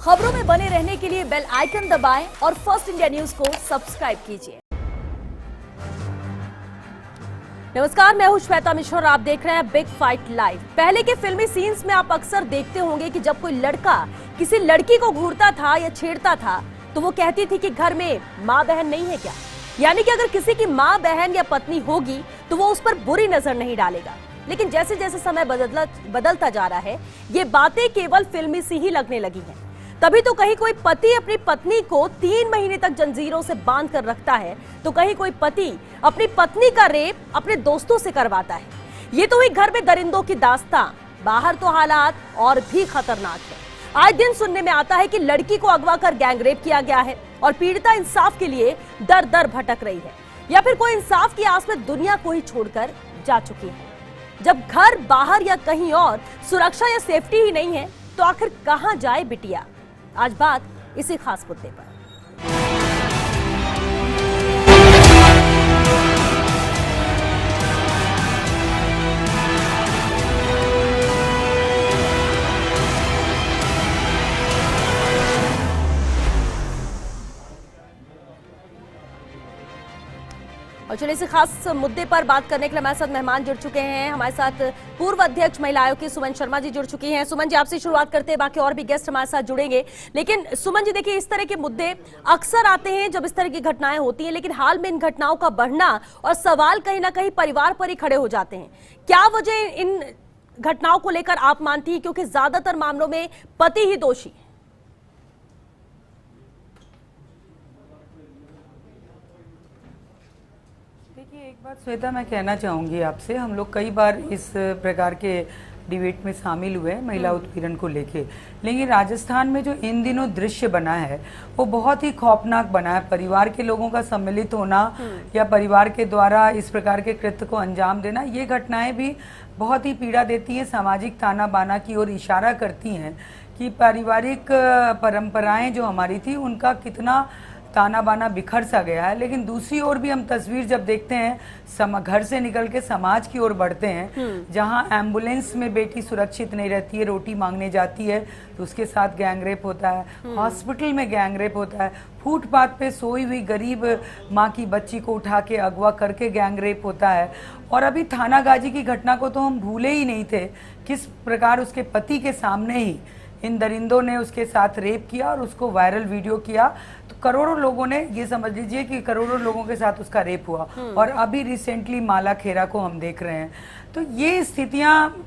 खबरों में बने रहने के लिए बेल आइकन दबाएं और फर्स्ट इंडिया न्यूज को सब्सक्राइब कीजिए। नमस्कार, मैं हूं श्वेता मिश्रा और आप देख रहे हैं बिग फाइट लाइव। पहले के फिल्मी सीन्स में आप अक्सर देखते होंगे कि जब कोई लड़का किसी लड़की को घूरता था या छेड़ता था तो वो कहती थी कि घर में माँ बहन नहीं है क्या, यानी कि अगर किसी की माँ बहन या पत्नी होगी तो वो उस पर बुरी नजर नहीं डालेगा। लेकिन जैसे जैसे समय बदलता जा रहा है ये बातें केवल फिल्मी सी ही लगने लगी हैं। तभी तो कहीं कोई पति अपनी पत्नी को 3 महीने तक जंजीरों से बांध कर रखता है तो कहीं कोई पति अपनी पत्नी का रेप अपने दोस्तों से करवाता है। ये तो हुई घर में दरिंदों की दास्तां, बाहर तो हालात और भी खतरनाक है। आज दिन सुनने में आता है कि लड़की को अगवा कर गैंग रेप किया गया है और पीड़िता इंसाफ के लिए दर दर भटक रही है, या फिर कोई इंसाफ की आस में दुनिया को ही छोड़कर जा चुकी है। जब घर, बाहर या कहीं और सुरक्षा या सेफ्टी ही नहीं है तो आखिर कहां जाए बिटिया। आज बात इसी खास मुद्दे पर। और चलिए इसी खास मुद्दे पर बात करने के लिए हमारे साथ मेहमान जुड़ चुके हैं। हमारे साथ पूर्व अध्यक्ष महिला आयोग की सुमन शर्मा जी जुड़ चुकी हैं। सुमन जी, आपसे शुरुआत करते हैं, बाकी और भी गेस्ट हमारे साथ जुड़ेंगे। लेकिन सुमन जी, देखिए, इस तरह के मुद्दे अक्सर आते हैं जब इस तरह की घटनाएं होती हैं, लेकिन हाल में इन घटनाओं का बढ़ना और सवाल कहीं ना कहीं परिवार पर ही खड़े हो जाते हैं। क्या वजह इन घटनाओं को लेकर आप मानती है, क्योंकि ज्यादातर मामलों में पति ही दोषी? एक बात श्वेता मैं कहना चाहूँगी आपसे, हम लोग कई बार इस प्रकार के डिबेट में शामिल हुए महिला उत्पीड़न को लेके, लेकिन राजस्थान में जो इन दिनों दृश्य बना है वो बहुत ही खौफनाक बना है। परिवार के लोगों का सम्मिलित होना या परिवार के द्वारा इस प्रकार के कृत्य को अंजाम देना, ये घटनाएं भी बहुत ही पीड़ा देती हैं, सामाजिक ताना बाना की ओर इशारा करती हैं कि पारिवारिक परंपराएं जो हमारी थी उनका कितना ताना बाना बिखर सा गया है। लेकिन दूसरी ओर भी हम तस्वीर जब देखते हैं घर से निकल के समाज की ओर बढ़ते हैं, जहां एम्बुलेंस में बेटी सुरक्षित नहीं रहती है, रोटी मांगने जाती है तो उसके साथ गैंग रेप होता है, हॉस्पिटल में गैंग रेप होता है, फुटपाथ पे सोई हुई गरीब माँ की बच्ची को उठा के अगवा करके गैंग रेप होता है। और अभी थाना गाजी की घटना को तो हम भूले ही नहीं थे, किस प्रकार उसके पति के सामने ही इन दरिंदों ने उसके साथ रेप किया और उसको वायरल वीडियो किया। तो करोड़ों लोगों ने, ये समझ लीजिए कि करोड़ों लोगों के साथ उसका रेप हुआ। और अभी रिसेंटली माला खेरा को हम देख रहे हैं। तो ये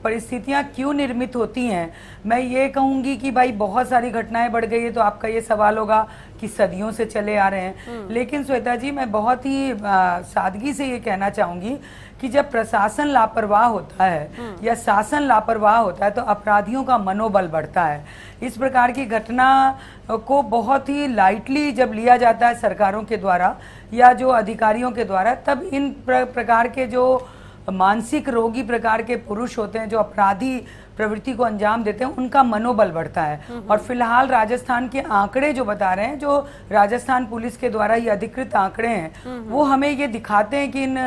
परिस्थितियां क्यों निर्मित होती हैं? मैं ये कहूँगी कि भाई बहुत सारी घटनाएं बढ़ गई है, तो आपका ये सवाल होगा कि सदियों से चले आ रहे हैं। लेकिन श्वेता जी, मैं बहुत ही सादगी से ये कहना चाहूँगी कि जब प्रशासन लापरवाह होता है या शासन लापरवाह होता है तो अपराधियों का मनोबल बढ़ता है। इस प्रकार की घटना को बहुत ही लाइटली जब लिया जाता है सरकारों के द्वारा या जो अधिकारियों के द्वारा, तब इन प्रकार के जो मानसिक रोगी प्रकार के पुरुष होते हैं, जो अपराधी प्रवृत्ति को अंजाम देते हैं, उनका मनोबल बढ़ता है। और फिलहाल राजस्थान के आंकड़े जो बता रहे हैं, जो राजस्थान पुलिस के द्वारा ये अधिकृत आंकड़े हैं, वो हमें ये दिखाते हैं कि इन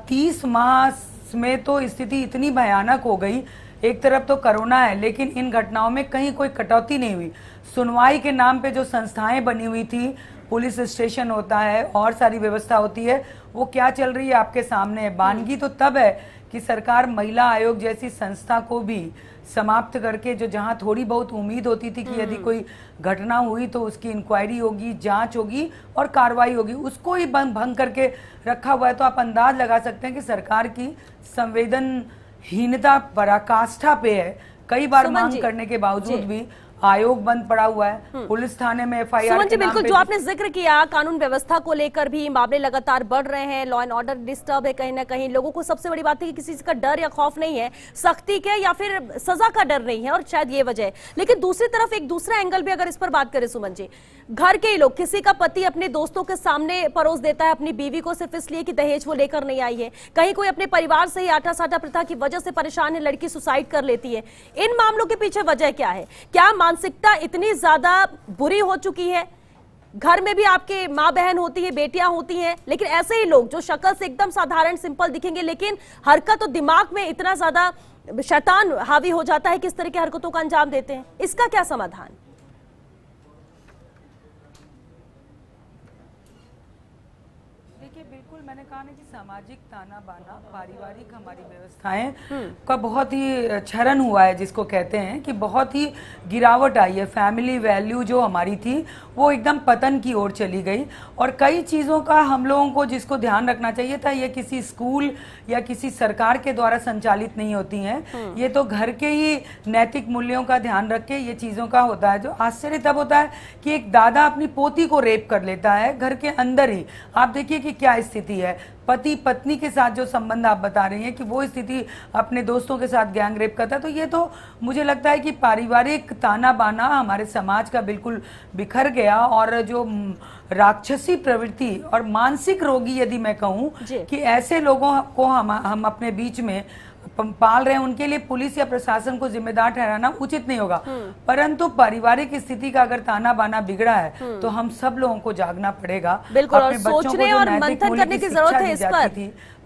30 माह में तो स्थिति इतनी भयानक हो गई। एक तरफ तो कोरोना है, लेकिन इन घटनाओं में कहीं कोई कटौती नहीं हुई। सुनवाई के नाम पे जो संस्थाएं बनी हुई थी, पुलिस स्टेशन होता है और सारी व्यवस्था होती है, वो क्या चल रही है आपके सामने है। बानगी तो तब है कि सरकार महिला आयोग जैसी संस्था को भी समाप्त करके, जो जहां थोड़ी बहुत उम्मीद होती थी कि यदि कोई घटना हुई तो उसकी इंक्वायरी होगी, जांच होगी और कार्रवाई होगी, उसको ही भंग करके रखा हुआ है। तो आप अंदाज लगा सकते हैं कि सरकार की संवेदनहीनता पराकाष्ठा पे है। कई बार मांग करने के बावजूद भी आयोग बंद पड़ा हुआ है, पुलिस थाने में एफआईआर। सुमन जी, बिल्कुल जो आपने जिक्र किया, कानून व्यवस्था को लेकर भी मामले लगातार बढ़ रहे हैं, लॉ एंड ऑर्डर डिस्टर्ब है कहीं ना कहीं। लोगों को सबसे बड़ी बात है कि किसी का डर या खौफ नहीं है, सख्ती के या फिर सजा का डर नहीं है, और शायद ये वजह है। लेकिन दूसरी तरफ एक दूसरा एंगल भी अगर इस पर बात करें सुमन जी, घर के ही लोग, किसी का पति अपने दोस्तों के सामने परोस देता है अपनी बीवी को सिर्फ इसलिए कि दहेज वो लेकर नहीं आई है, कहीं कोई अपने परिवार से ही आटा साटा प्रथा की वजह से परेशान है, लड़की सुसाइड कर लेती है। इन मामलों के पीछे वजह क्या है? क्या मानसिकता इतनी ज्यादा बुरी हो चुकी है? घर में भी आपके माँ बहन होती है, बेटियां होती हैं, लेकिन ऐसे ही लोग जो शक्ल से एकदम साधारण सिंपल दिखेंगे, लेकिन हरकत और दिमाग में इतना ज्यादा शैतान हावी हो जाता है कि इस तरह की हरकतों का अंजाम देते हैं। इसका क्या समाधान? बिल्कुल, मैंने कहा ना कि सामाजिक ताना बाना, पारिवारिक हमारी व्यवस्थाएं का बहुत ही क्षरण हुआ है, जिसको कहते हैं कि बहुत ही गिरावट आई है। फैमिली वैल्यू जो हमारी थी वो एकदम पतन की ओर चली गई। और कई चीज़ों का हम लोगों को जिसको ध्यान रखना चाहिए था, ये किसी स्कूल या किसी सरकार के द्वारा संचालित नहीं होती हैं। ये तो घर के ही नैतिक मूल्यों का ध्यान रख के ये चीज़ों का होता है। जो आश्चर्य तब होता है कि एक दादा अपनी पोती को रेप कर लेता है घर के अंदर ही। आप देखिए कि क्या स्थिति है। पति पत्नी के साथ जो संबंध आप बता रही हैं कि वो स्थिति अपने दोस्तों के साथ गैंग रेप करता है, तो ये तो मुझे लगता है कि पारिवारिक ताना बाना हमारे समाज का बिल्कुल बिखर गया। और जो राक्षसी प्रवृत्ति और मानसिक रोगी, यदि मैं कहूँ कि ऐसे लोगों को हम अपने बीच में पाल रहे हैं, उनके लिए पुलिस या प्रशासन को जिम्मेदार ठहराना उचित नहीं होगा। परंतु पारिवारिक स्थिति का अगर ताना बाना बिगड़ा है तो हम सब लोगों को जागना पड़ेगा। बिल्कुल, और सोचने और मंथन करने की जरूरत है इस पर।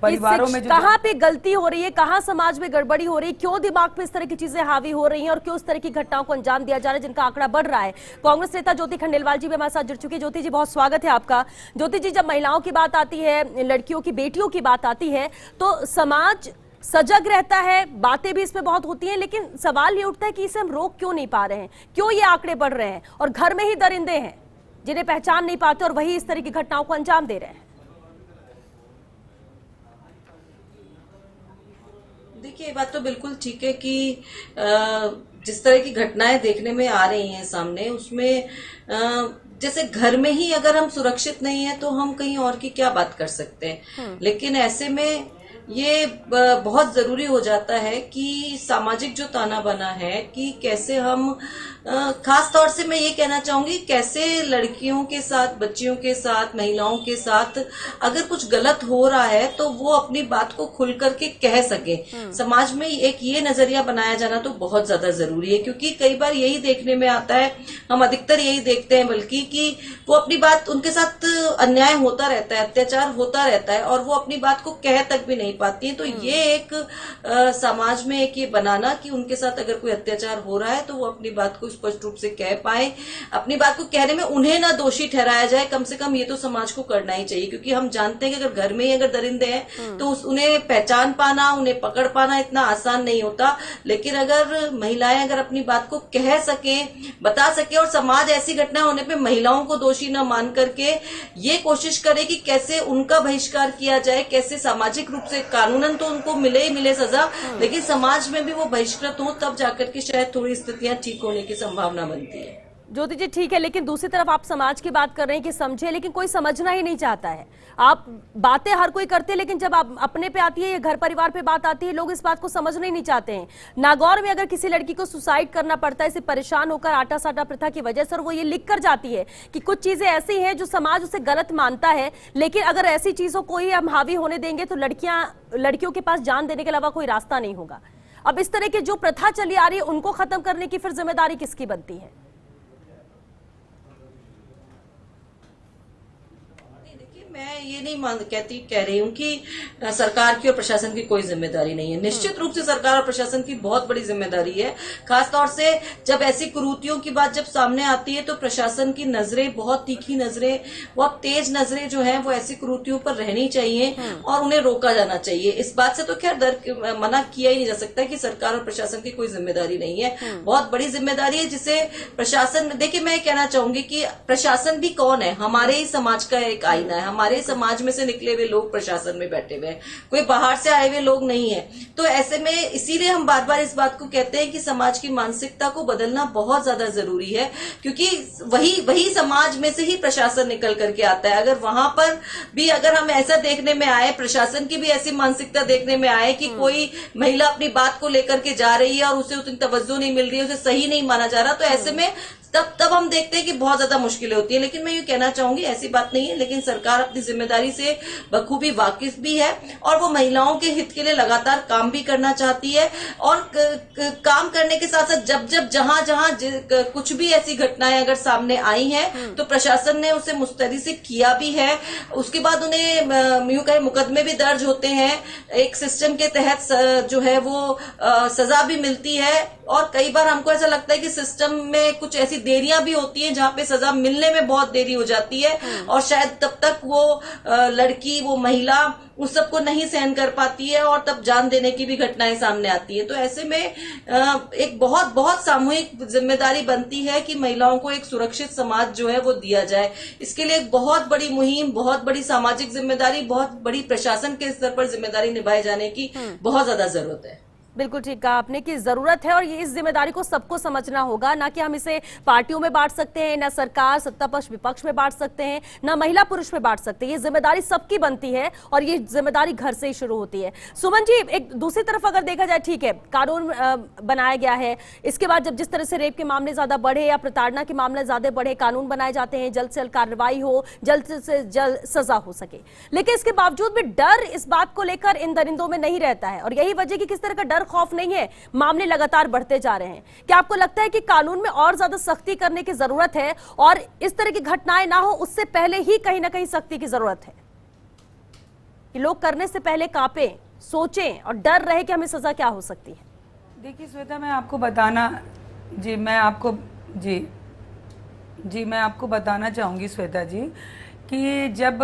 परिवारों में कहाँ पे गलती हो रही है, कहाँ समाज में गड़बड़ी हो रही है, क्यों दिमाग पे इस तरह की चीजें हावी हो रही हैं और क्यों इस तरह की घटनाओं को अंजाम दिया जा रहा है, जिनका आंकड़ा बढ़ रहा है। कांग्रेस नेता ज्योति खंडेलवाल जी भी हमारे साथ जुड़ चुके हैं। ज्योति जी, बहुत स्वागत है आपका। ज्योति जी, जब महिलाओं की बात आती है, लड़कियों की, बेटियों की बात आती है, तो समाज सजग रहता है, बातें भी इसमें बहुत होती हैं, लेकिन सवाल ये उठता है कि इसे हम रोक क्यों नहीं पा रहे हैं, क्यों ये आंकड़े बढ़ रहे हैं और घर में ही दरिंदे हैं जिन्हें पहचान नहीं पाते और वही इस तरह की घटनाओं को अंजाम दे रहे हैं। देखिए, ये बात तो बिल्कुल ठीक है कि जिस तरह की घटनाएं देखने में आ रही हैं सामने, उसमें जैसे घर में ही अगर हम सुरक्षित नहीं है तो हम कहीं और की क्या बात कर सकते हैं। लेकिन ऐसे में ये बहुत जरूरी हो जाता है कि सामाजिक जो ताना बाना है कि कैसे हम, खास तौर से मैं ये कहना चाहूंगी, कैसे लड़कियों के साथ, बच्चियों के साथ, महिलाओं के साथ अगर कुछ गलत हो रहा है तो वो अपनी बात को खुल करके कह सके। समाज में एक ये नजरिया बनाया जाना तो बहुत ज्यादा जरूरी है, क्योंकि कई बार यही देखने में आता है, हम अधिकतर यही देखते हैं बल्कि, कि वो अपनी बात, उनके साथ अन्याय होता रहता है, अत्याचार होता रहता है और वो अपनी बात को कह तक भी नहीं पाती है। तो ये एक समाज में एक ये बनाना कि उनके साथ अगर कोई अत्याचार हो रहा है तो वो अपनी बात को स्पष्ट रूप से कह पाए। अपनी बात को कहने में उन्हें ना दोषी ठहराया जाए, कम से कम ये तो समाज को करना ही चाहिए। क्योंकि हम जानते हैं कि अगर घर में ही अगर दरिंदे हैं तो उन्हें पहचान पाना, उन्हें पकड़ पाना इतना आसान नहीं होता। लेकिन अगर महिलाएं अगर अपनी बात को कह सके, बता सके, और समाज ऐसी घटना होने पे महिलाओं को दोषी न मान करके ये कोशिश करे कि कैसे उनका बहिष्कार किया जाए, कैसे सामाजिक रूप से, कानूनन तो उनको मिले ही मिले सजा, लेकिन समाज में भी वो बहिष्कृत हो, तब जाकर के शायद थोड़ी स्थितियां ठीक होने की संभावना बनती है। ज्योति जी, ठीक है, लेकिन दूसरी तरफ आप समाज की बात कर रहे हैं कि समझे, लेकिन कोई समझना ही नहीं चाहता है। आप बातें हर कोई करते हैं, लेकिन जब आप अपने पे आती है या घर परिवार पे बात आती है, लोग इस बात को समझना ही नहीं चाहते हैं। नागौर में अगर किसी लड़की को सुसाइड करना पड़ता है, इसे परेशान होकर आटा साटा प्रथा की वजह से, और वो ये लिख कर जाती है कि कुछ चीजें ऐसी हैं जो समाज उसे गलत मानता है, लेकिन अगर ऐसी चीजों को ही हम हावी होने देंगे तो लड़कियों के पास जान देने के अलावा कोई रास्ता नहीं होगा। अब इस तरह की जो प्रथा चली आ रही है, उनको खत्म करने की फिर जिम्मेदारी किसकी बनती है? मैं ये नहीं कह रही हूँ कि सरकार की और प्रशासन की कोई जिम्मेदारी नहीं है। निश्चित रूप से सरकार और प्रशासन की बहुत बड़ी जिम्मेदारी है। खासतौर से जब ऐसी कुरीतियों की बात जब सामने आती है तो प्रशासन की नजरें, बहुत तीखी नजरें, बहुत तेज नजरें जो हैं वो ऐसी कुरीतियों पर रहनी चाहिए और उन्हें रोका जाना चाहिए। इस बात से तो खैर मना किया ही नहीं जा सकता कि सरकार और प्रशासन की कोई जिम्मेदारी नहीं है। बहुत बड़ी जिम्मेदारी है जिसे प्रशासन, देखिए मैं कहना चाहूंगी कि प्रशासन भी कौन है, हमारे ही समाज का एक आईना है। हमारे समाज में से निकले हुए लोग प्रशासन में बैठे हुए हैं, कोई बाहर से आए हुए लोग नहीं है। तो ऐसे में इसीलिए हम बार बार इस बात को कहते हैं कि समाज की मानसिकता को बदलना बहुत ज्यादा जरूरी है, क्योंकि वही समाज में से ही प्रशासन निकल करके आता है। अगर वहां पर भी अगर हम ऐसा देखने में आए, प्रशासन की भी ऐसी मानसिकता देखने में आए कि कोई महिला अपनी बात को लेकर के जा रही है और उसे उतनी तवज्जो नहीं मिल रही है, उसे सही नहीं माना जा रहा, तो ऐसे में तब हम देखते हैं कि बहुत ज्यादा मुश्किलें होती है। लेकिन मैं ये कहना चाहूंगी ऐसी बात नहीं है, लेकिन सरकार अपनी जिम्मेदारी से बखूबी वाकिफ भी है और वो महिलाओं के हित के लिए लगातार काम भी करना चाहती है। और काम करने के साथ साथ जब जहां कुछ भी ऐसी घटनाएं अगर सामने आई हैं तो प्रशासन ने उसे मुस्तैदी से किया भी है। उसके बाद उन्हें यूं कहे मुकदमे भी दर्ज होते हैं, एक सिस्टम के तहत जो है वो सजा भी मिलती है और कई बार हमको ऐसा लगता है कि सिस्टम में कुछ ऐसी देरियां भी होती हैं जहां पे सजा मिलने में बहुत देरी हो जाती है और शायद तब तक वो लड़की, वो महिला उस सब को नहीं सहन कर पाती है और तब जान देने की भी घटनाएं सामने आती है। तो ऐसे में एक बहुत बहुत सामूहिक जिम्मेदारी बनती है कि महिलाओं को एक सुरक्षित समाज जो है वो दिया जाए। इसके लिए एक बहुत बड़ी मुहिम, बहुत बड़ी सामाजिक जिम्मेदारी, बहुत बड़ी प्रशासन के स्तर पर जिम्मेदारी निभाए जाने की बहुत ज्यादा जरूरत है। बिल्कुल ठीक कहा आपने कि जरूरत है और ये इस जिम्मेदारी को सबको समझना होगा, ना कि हम इसे पार्टियों में बांट सकते हैं, ना सरकार सत्ता पक्ष विपक्ष में बांट सकते हैं, ना महिला पुरुष में बांट सकते हैं। ये जिम्मेदारी सबकी बनती है और ये जिम्मेदारी घर से ही शुरू होती है। सुमन जी, एक दूसरी तरफ अगर देखा जाए, ठीक है कानून बनाया गया है, इसके बाद जब जिस तरह से रेप के मामले ज्यादा बढ़े या प्रताड़ना के मामले ज्यादा बढ़े, कानून बनाए जाते हैं, जल्द से जल्द कार्रवाई हो, जल्द से जल्द सजा हो सके, लेकिन इसके बावजूद भी डर इस बात को लेकर इन दरिंदों में नहीं रहता है और यही वजह कि किस तरह का डर खौफ नहीं है, मामले लगातार बढ़ते जा रहे हैं। क्या आपको लगता है कि कानून में और ज्यादा सख्ती करने की जरूरत है और इस तरह की घटनाएं ना हो उससे पहले ही कहीं ना कहीं सख्ती की जरूरत है, कि लोग करने से पहले कांपे, सोचें और डर रहे कि हमें सजा क्या हो सकती है? देखिए श्वेता, मैं आपको बताना मैं आपको बताना चाहूँगी श्वेता जी कि जब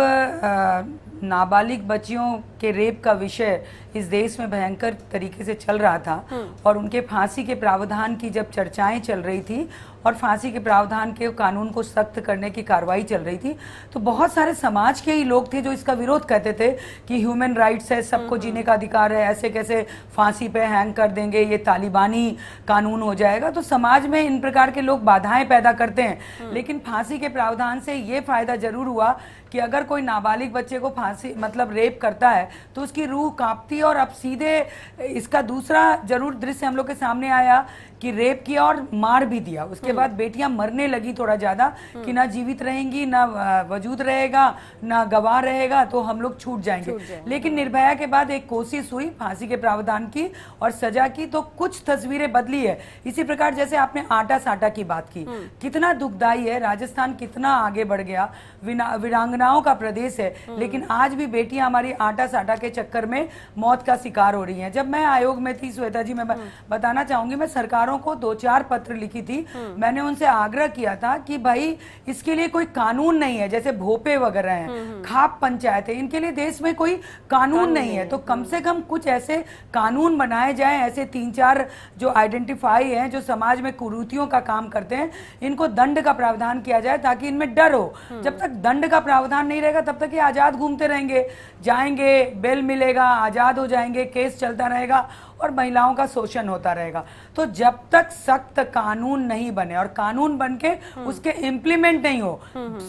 नाबालिग बच्चियों के रेप का विषय इस देश में भयंकर तरीके से चल रहा था और उनके फांसी के प्रावधान की जब चर्चाएं चल रही थी और फांसी के प्रावधान के कानून को सख्त करने की कार्रवाई चल रही थी, तो बहुत सारे समाज के ही लोग थे जो इसका विरोध करते थे कि ह्यूमन राइट्स है, सबको जीने का अधिकार है, ऐसे कैसे फांसी पे हैंग कर देंगे, ये तालिबानी कानून हो जाएगा। तो समाज में इन प्रकार के लोग बाधाएं पैदा करते हैं, लेकिन फांसी के प्रावधान से ये फायदा जरूर हुआ कि अगर कोई नाबालिग बच्चे को फांसी मतलब रेप करता है तो उसकी रूह कांपती है। और अब सीधे इसका दूसरा जरूर दृश्य हम लोग के सामने आया कि रेप किया और मार भी दिया, उसके बाद बेटियां मरने लगी थोड़ा ज्यादा कि ना जीवित रहेंगी, ना वजूद रहेगा, ना गवाह रहेगा, तो हम लोग छूट जाएंगे। लेकिन निर्भया के बाद एक कोशिश हुई फांसी के प्रावधान की और सजा की, तो कुछ तस्वीरें बदली है। इसी प्रकार जैसे आपने आटा साटा की बात की, कितना दुखदाई है, राजस्थान कितना आगे बढ़ गया, वीरांगनाओं का प्रदेश है, लेकिन आज भी बेटियां हमारी आटा साटा के चक्कर में मौत का शिकार हो रही हैं। जब मैं आयोग में थी श्वेता जी, मैं बताना चाहूंगी, मैं सरकारों को 2-4 पत्र लिखी थी। मैंने उनसे आग्रह किया था कि भाई इसके लिए कोई कानून नहीं है, जैसे भोपे वगैरह हैं, खाप पंचायत है, इनके लिए देश में कोई कानून नहीं है, तो कम से कम कुछ ऐसे कानून बनाए जाएं, ऐसे 3-4 जो आइडेंटिफाई हैं, जो समाज में कुरीतियों का काम करते हैं, इनको दंड का प्रावधान किया जाए ताकि इनमें डर हो। जब तक दंड का प्रावधान नहीं रहेगा तब तक ये आजाद घूमते रहेंगे, जाएंगे, बेल मिलेगा, आजाद हो जाएंगे, केस चलता रहेगा और महिलाओं का शोषण होता रहेगा। तो जब तक सख्त कानून नहीं बने और कानून बन के उसके इम्प्लीमेंट नहीं हो,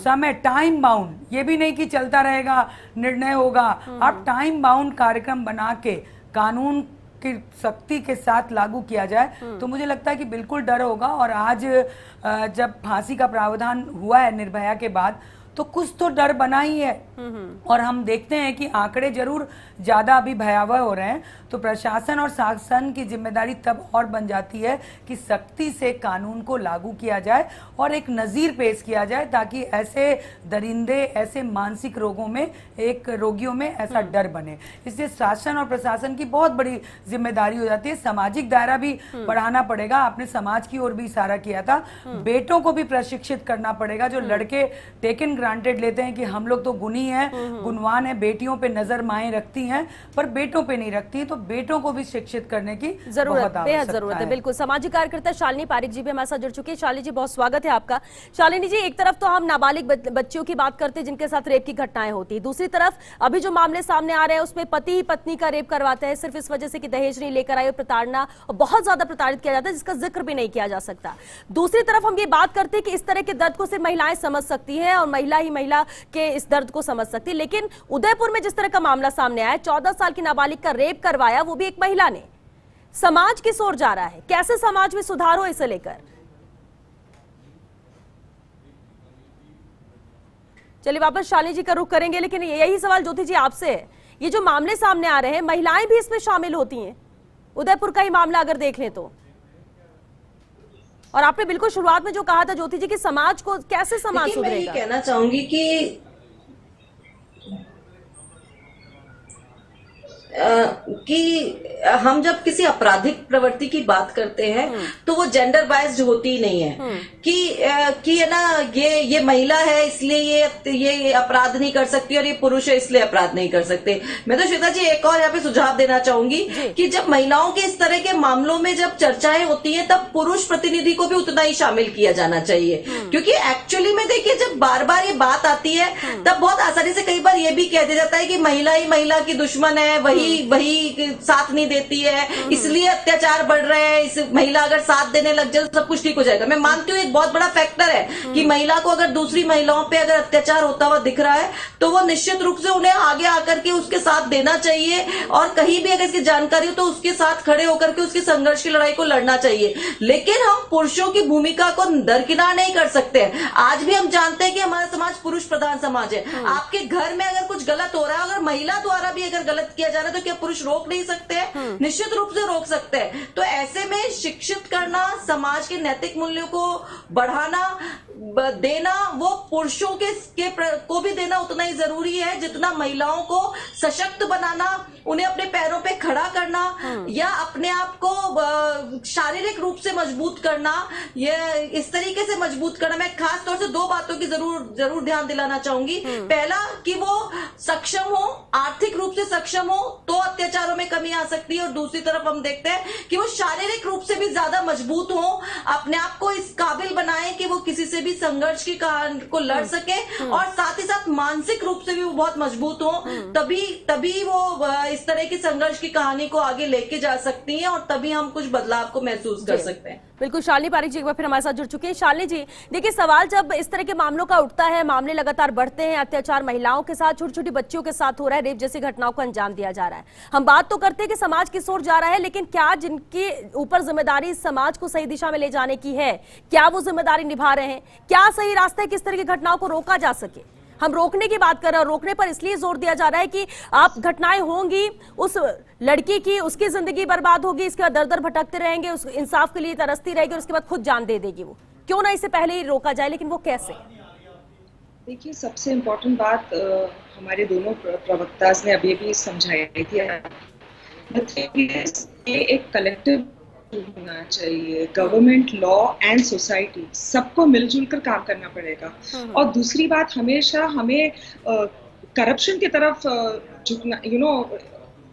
समय टाइम बाउंड, ये भी नहीं कि चलता रहेगा, निर्णय होगा, अब टाइम बाउंड कार्यक्रम बना के कानून की सख्ती के साथ लागू किया जाए, तो मुझे लगता है कि बिल्कुल डर होगा। और आज जब फांसी का प्रावधान हुआ है निर्भया के बाद, तो कुछ तो डर बना ही है और हम देखते हैं कि आंकड़े जरूर ज्यादा अभी भयावह हो रहे हैं, तो प्रशासन और शासन की जिम्मेदारी तब और बन जाती है कि सख्ती से कानून को लागू किया जाए और एक नजीर पेश किया जाए ताकि ऐसे दरिंदे, ऐसे मानसिक रोगों में, एक रोगियों में ऐसा डर बने। इसलिए शासन और प्रशासन की बहुत बड़ी जिम्मेदारी हो जाती है। सामाजिक दायरा भी बढ़ाना पड़ेगा, आपने समाज की ओर भी इशारा किया था, बेटों को भी प्रशिक्षित करना पड़ेगा। जो लड़के टेकन ग्रांटेड लेते हैं कि हम लोग तो गुणी हैं, गुणवान है, बेटियों पे नजर माएं रखती हैं पर बेटों पे नहीं रखती, तो बेटों को भी शिक्षित करने की जरूरत, बेहद जरूरत है। बिल्कुल, सामाजिक कार्यकर्ता शालिनी पारिक जी भी हमारे साथ जुड़ चुकी है। शालिनी जी, बहुत स्वागत है आपका। शालिनी जी, एक तरफ तो हम नाबालिग बच्चियों की बात करते हैं जिनके साथ रेप की घटनाएं होती है, दूसरी तरफ अभी जो मामले सामने आ रहे हैं उसमें पति ही पत्नी का रेप करवाते हैं सिर्फ इस वजह से कि दहेज नहीं लेकर आए, प्रताड़ना और बहुत ज्यादा प्रताड़ित किया जाता है जिसका जिक्र भी नहीं किया जा सकता। दूसरी तरफ हम ये बात करते हैं कि इस तरह के दर्द को सिर्फ महिलाएं समझ सकती है और महिला ही महिला के इस दर्द को समझ सकती है, लेकिन उदयपुर में जिस तरह का मामला सामने आया, 14 साल की नाबालिग का रेप करवाया, वो भी एक महिला ने। समाज किस ओर जा रहा है, कैसे समाज में सुधार हो इसे लेकर? चलिए वापस शालिनी जी का रुख करेंगे, लेकिन यही सवाल ज्योति जी आपसे है। ये जो मामले सामने आ रहे हैं, महिलाएं भी इसमें शामिल होती हैं। उदयपुर का ही मामला अगर देख लें तो, और आपने बिल्कुल शुरुआत में जो कहा था ज्योति जी कि समाज को कैसे समाज सुधरेगा, मैं ये कहना चाहूंगी कि कि हम जब किसी आपराधिक प्रवृत्ति की बात करते हैं तो वो जेंडर बायस्ड होती ही नहीं है कि है ना, ये महिला है इसलिए ये अपराध नहीं कर सकती और ये पुरुष है इसलिए अपराध नहीं कर सकते। मैं तो श्वेता जी एक और यहाँ पे सुझाव देना चाहूंगी कि जब महिलाओं के इस तरह के मामलों में जब चर्चाएं होती हैं तब पुरुष प्रतिनिधि को भी उतना ही शामिल किया जाना चाहिए, क्योंकि एक्चुअली में देखिए जब बार बार ये बात आती है तब बहुत आसानी से कई बार ये भी कह दिया जाता है कि महिला ही महिला की दुश्मन है, वही साथ नहीं देती है इसलिए अत्याचार बढ़ रहे हैं, इस महिला अगर साथ देने लग जाए तो सब कुछ ठीक हो जाएगा। मैं मानती हूँ एक बहुत बड़ा फैक्टर है कि महिला को अगर दूसरी महिलाओं पे अगर अत्याचार होता हुआ दिख रहा है तो वो निश्चित रूप से उन्हें आगे आकर के उसके साथ देना चाहिए और कहीं भी अगर इसकी जानकारी हो तो उसके साथ खड़े होकर के उसकी संघर्ष की लड़ाई को लड़ना चाहिए। लेकिन हम पुरुषों की भूमिका को दरकिनार नहीं कर सकते। आज भी हम जानते हैं कि हमारा समाज पुरुष प्रधान समाज है। आपके घर में अगर कुछ गलत हो रहा है, अगर महिला द्वारा भी अगर गलत किया जा रहा है तो क्या पुरुष रोक नहीं सकते हैं? निश्चित रूप से रोक सकते हैं। तो ऐसे में शिक्षित करना, समाज के नैतिक मूल्यों को बढ़ाना, देना, वो पुरुषों को भी देना उतना ही जरूरी है जितना महिलाओं को सशक्त बनाना, उन्हें अपने पैरों पे खड़ा करना या अपने आप को शारीरिक रूप से मजबूत करना, ये इस तरीके से मजबूत करना। मैं खास तौर से दो बातों की जरूर ध्यान दिलाना चाहूंगी। पहला कि वो सक्षम हो, आर्थिक रूप से सक्षम हो तो अत्याचारों में कमी आ सकती है, और दूसरी तरफ हम देखते हैं कि वो शारीरिक रूप से भी ज्यादा मजबूत हो, अपने आप को इस काबिल बनाए कि वो किसी से भी संघर्ष की कहानी को लड़ सके, और साथ ही साथ मानसिक रूप से भी वो बहुत मजबूत हो, तभी वो इस तरह की संघर्ष की कहानी को आगे लेके जा सकती हैं और तभी हम कुछ बदलाव को महसूस कर सकते हैं। बिल्कुल, शालिनी पारिक जी एक बार फिर हमारे साथ जुड़ चुके हैं। शालिनी जी देखिए, सवाल जब इस तरह के मामलों का उठता है, मामले लगातार बढ़ते हैं, अत्याचार महिलाओं के साथ, छोटी छोटी बच्चियों के साथ हो रहा है, रेप जैसी घटनाओं को अंजाम दिया जा रहा है। हम बात तो करते हैं कि समाज किस ओर जा रहा है, लेकिन क्या जिनके ऊपर जिम्मेदारी समाज को सही दिशा में ले जाने की है, क्या वो जिम्मेदारी निभा रहे हैं? क्या सही रास्ता है किस तरह की घटनाओं को रोका जा सके? हम रोकने की बात कर रहे हैं, और रोकने पर इसलिए जोर दिया जा रहा है कि आप घटनाएं होंगी, उस लड़की की, उसकी जिंदगी बर्बाद होगी, इसके बाद दर दर भटकते रहेंगे, उस इंसाफ के लिए तरसती रहेगी और उसके बाद खुद जान दे देगी। वो क्यों ना इसे पहले ही रोका जाए, लेकिन वो कैसे? देखिए, सबसे इम्पोर्टेंट बात हमारे दोनों प्रवक्ता ने अभी भी समझाई थी, ये एक कलेक्टिव होना चाहिए। गवर्नमेंट, लॉ एंड सोसाइटी सबको मिलजुल कर काम करना पड़ेगा। और दूसरी बात, हमेशा हमें करप्शन की तरफ झुकना,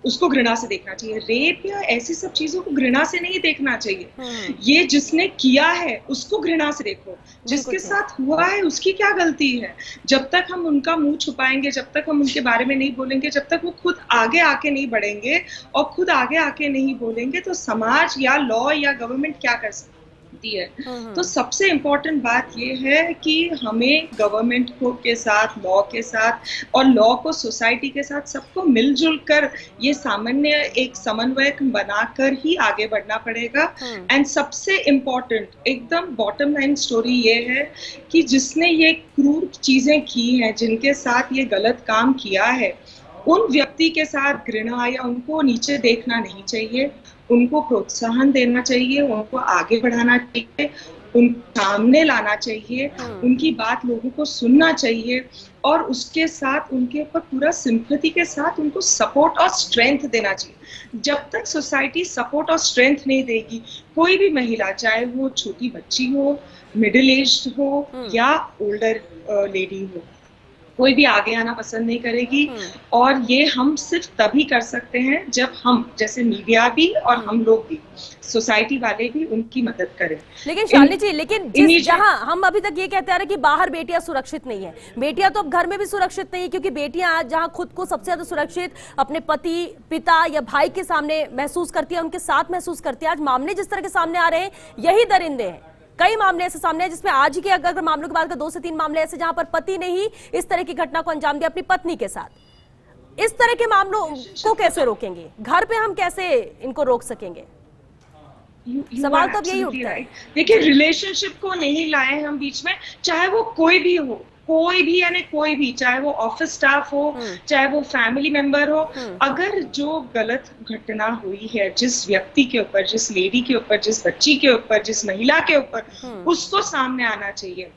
उसको घृणा से देखना चाहिए। रेप या ऐसी सब चीजों को घृणा से नहीं देखना चाहिए। ये जिसने किया है उसको घृणा से देखो, जिसके साथ हुआ है उसकी क्या गलती है। जब तक हम उनका मुंह छुपाएंगे, जब तक हम उनके बारे में नहीं बोलेंगे, जब तक वो खुद आगे आके नहीं बढ़ेंगे और खुद आगे आके नहीं बोलेंगे, तो समाज या लॉ या गवर्नमेंट क्या कर सकती है। तो सबसे इम्पोर्टेंट बात ये है कि हमें गवर्नमेंट को के साथ, लॉ के साथ, और लॉ को सोसाइटी के साथ, सबको मिलजुल कर ये सामान्य एक समन्वय बनाकर ही आगे बढ़ना पड़ेगा। एंड सबसे इम्पोर्टेंट, एकदम बॉटम लाइन स्टोरी ये है कि जिसने ये क्रूर चीजें की हैं, जिनके साथ ये गलत काम किया है, उन व्यक्ति के साथ घृणा या उनको नीचे देखना नहीं चाहिए, उनको प्रोत्साहन देना चाहिए, उनको आगे बढ़ाना चाहिए, उनको सामने लाना चाहिए, उनकी बात लोगों को सुनना चाहिए, और उसके साथ उनके ऊपर पूरा सिंपैथी के साथ उनको सपोर्ट और स्ट्रेंथ देना चाहिए। जब तक सोसाइटी सपोर्ट और स्ट्रेंथ नहीं देगी, कोई भी महिला, चाहे वो छोटी बच्ची हो, मिडिल एज्ड हो या ओल्डर लेडी हो, कोई भी आगे आना पसंद नहीं करेगी। और ये हम सिर्फ तभी कर सकते हैं जब हम, जैसे मीडिया भी और हम लोग भी, सोसाइटी वाले भी, उनकी मदद करें। लेकिन शालिनी जी, लेकिन जहां हम अभी तक ये कहते आ रहे कि बाहर बेटियां सुरक्षित नहीं है, बेटियां तो अब घर में भी सुरक्षित नहीं है, क्योंकि बेटियां आज जहां खुद को सबसे ज्यादा सुरक्षित अपने पति, पिता या भाई के सामने महसूस करती है, उनके साथ महसूस करती है। आज मामले जिस तरह के सामने आ रहे हैं, यही दरिंदे हैं। कई मामले ऐसे सामने हैं जिसमें आज ही के अगर मामलों की बात करें, 2 से 3 मामले ऐसे जहां पर पति ने ही इस तरह की घटना को अंजाम दिया अपनी पत्नी के साथ। इस तरह के मामलों को कैसे रोकेंगे? घर पे हम कैसे इनको रोक सकेंगे? सवाल तो अब यही उठता है। देखिए, रिलेशनशिप को नहीं लाए हम बीच में, चाहे वो कोई भी हो, कोई भी, यानी कोई भी, चाहे वो ऑफिस स्टाफ हो, चाहे वो फैमिली मेंबर हो। अगर जो गलत घटना हुई है जिस व्यक्ति के ऊपर, जिस लेडी के ऊपर, जिस बच्ची के ऊपर, जिस महिला के ऊपर, उसको सामने आना चाहिए।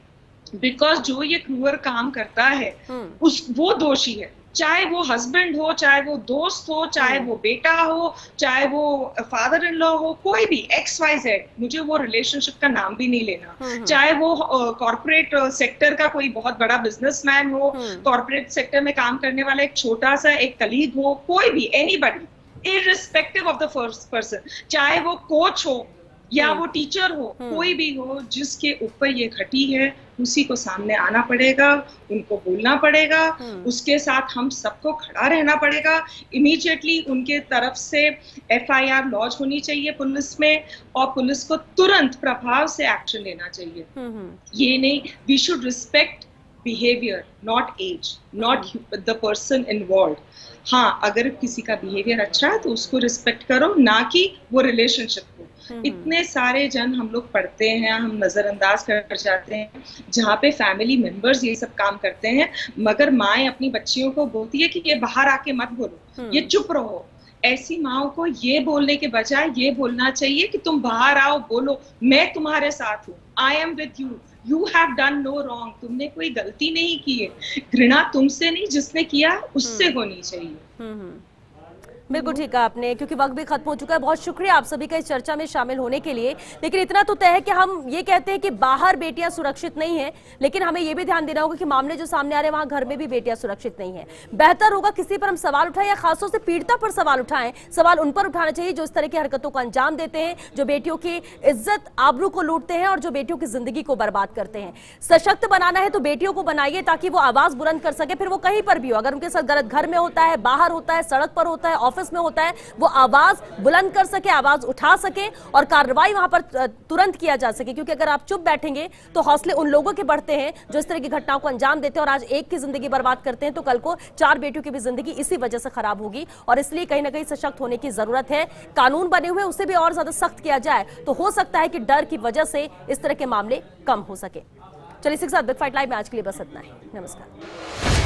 बिकॉज जो ये क्रूर काम करता है वो दोषी है, चाहे वो हस्बैंड हो, चाहे वो दोस्त हो, चाहे वो बेटा हो, चाहे वो फादर इन लॉ हो, कोई भी XYZ, मुझे वो रिलेशनशिप का नाम भी नहीं लेना, चाहे वो कॉर्पोरेट सेक्टर का कोई बहुत बड़ा बिजनेसमैन हो, कॉर्पोरेट सेक्टर में काम करने वाला एक छोटा सा एक कलीग हो, कोई भी, anybody, irrespective of the first person, चाहे वो कोच हो या वो टीचर हो, कोई भी हो, जिसके ऊपर ये घटी है उसी को सामने आना पड़ेगा, उनको बोलना पड़ेगा, उसके साथ हम सबको खड़ा रहना पड़ेगा। इमीडिएटली उनके तरफ से FIR लॉन्च होनी चाहिए पुलिस में, और पुलिस को तुरंत प्रभाव से एक्शन लेना चाहिए। ये नहीं, we should respect behaviour, not age, not the person involve. हाँ, अगर किसी का बिहेवियर अच्छा है तो उसको रिस्पेक्ट करो, ना कि वो रिलेशनशिप को। इतने सारे जन हम लोग पढ़ते हैं, हम नजरअंदाज कर जाते हैं, जहाँ पे फैमिली मेंबर्स ये सब काम करते हैं, मगर माएँ अपनी बच्चियों को बोलती है कि ये बाहर आके मत बोलो, ये चुप रहो। ऐसी माओ को ये बोलने के बजाय ये बोलना चाहिए कि तुम बाहर आओ, बोलो मैं तुम्हारे साथ हूँ, I am with you, you have done no wrong, तुमने कोई गलती नहीं की है। घृणा तुमसे नहीं, जिसने किया उससे होनी चाहिए। बिल्कुल ठीक कहा आपने, क्योंकि वक्त भी खत्म हो चुका है। बहुत शुक्रिया आप सभी का इस चर्चा में शामिल होने के लिए। लेकिन इतना तो तय है कि हम ये कहते हैं कि बाहर बेटियां सुरक्षित नहीं है, लेकिन हमें ये भी ध्यान देना होगा कि मामले जो सामने आ रहे हैं वहां घर में भी बेटियां सुरक्षित नहीं है। बेहतर होगा किसी पर हम सवाल उठाएं या खासतौर से पीड़िता पर सवाल उठाएं। सवाल उन पर उठाना चाहिए जो इस तरह की हरकतों को अंजाम देते हैं, जो बेटियों की इज्जत आबरू को लूटते हैं और जो बेटियों की जिंदगी को बर्बाद करते हैं। सशक्त बनाना है तो बेटियों को बनाइए, ताकि वो आवाज बुलंद कर सके, फिर वो कहीं पर भी हो। अगर उनके साथ गलत घर में होता है, बाहर होता है, सड़क पर होता है, ऑफिस में होता है, वो आवाज बुलंद कर सके, आवाज उठा सके और कार्रवाई वहां पर तुरंत किया जा सके। क्योंकि अगर आप चुप बैठेंगे तो हौसले उन लोगों के बढ़ते हैं जो इस तरह की घटनाओं को अंजाम देते हैं, और आज एक की जिंदगी बर्बाद करते हैं तो कल को 4 बेटियों की भी जिंदगी इसी वजह से खराब होगी। और इसलिए कहीं ना कहीं सशक्त होने की जरूरत है। कानून बने हुए उसे भी और ज्यादा सख्त किया जाए तो हो सकता है कि डर की वजह से इस तरह के मामले कम हो सके। चलिए इसी के साथ बिग फाइट लाइव में आज के लिए बस इतना ही। नमस्कार।